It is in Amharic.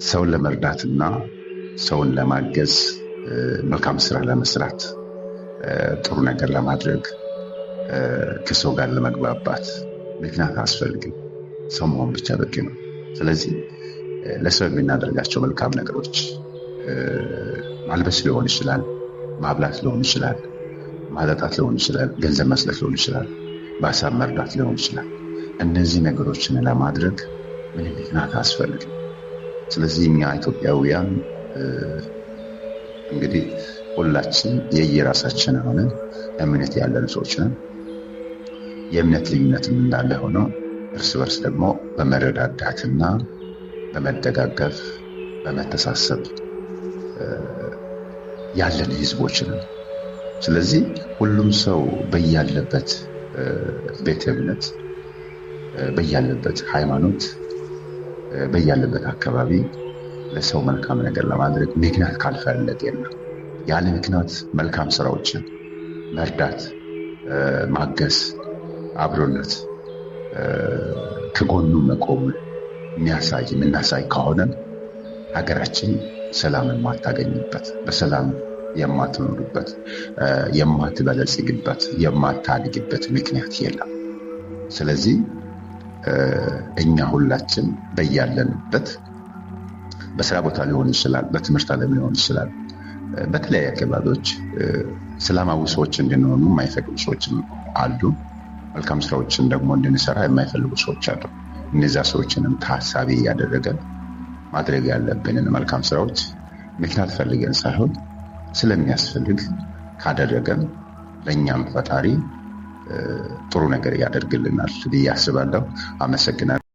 ሰውን ለመርዳትና ሰውን ለማገዝ መልካም ስራ ለመስራት ጥሩ ነገር ለማድረግ ከሰው ጋር ለመግባባት ምክንያት አያስፈልግም። ሰው መሆን ብቻ በቂ ነው። ስለዚህ ለሰው የምናደርጋቸው መልካም ነገሮች ማልበስ ሊሆን ይችላል፣ ማብላት ሊሆን ይችላል፣ ማጠጣት ሊሆን ይችላል፣ ገንዘብ መስጠት ሊሆን ይችላል፣ በሀሳብ መርዳት ሊሆን ይችላል። እነዚህ ነገሮችን ለማድረግ ምንም ምክንያት አያስፈልግም። ስለዚህ እኛ ኢትዮጵያውያን እንግዲህ ሁላችን የየራሳችን ሆነ እምነት ያለን ሰዎች ነን። የእምነት ልዩነትም እንዳለ ሆኖ እርስ በርስ ደግሞ በመረዳዳትና በመደጋገፍ በመተሳሰብ ያለን ህዝቦች ነን። ስለዚህ ሁሉም ሰው በያለበት ቤተ እምነት፣ በያለበት ሃይማኖት፣ በያለበት አካባቢ ለሰው መልካም ነገር ለማድረግ ምክንያት ካልፈለገ ያለ ምክንያት መልካም ስራዎችን መርዳት፣ ማገዝ፣ አብሮነት፣ ከጎኑ መቆም የምናሳይ ከሆነ ሀገራችን ሰላም የማታገኝበት፣ በሰላም የማትኖርበት፣ የማትበለጽግበት፣ የማታድግበት ምክንያት የለም። ስለዚህ እኛ ሁላችን በያለንበት በስራ ቦታ ሊሆን ይችላል፣ በትምህርት ዓለም ሊሆን ይችላል፣ በተለያዩ አካባቢዎች ሰላማዊ ሰዎች እንድንሆኑ የማይፈቅዱ ሰዎችም አሉ። መልካም ስራዎችን ደግሞ እንድንሰራ የማይፈልጉ ሰዎች አሉ። እነዚያ ሰዎችንም ታሳቢ እያደረገ ማድረግ ያለብንን መልካም ስራዎች ምክንያት ፈልገን ሳይሆን ስለሚያስፈልግ ካደረገን ለእኛም ፈጣሪ ጥሩ ነገር ያደርግልናል ብዬ አስባለሁ። አመሰግናለሁ።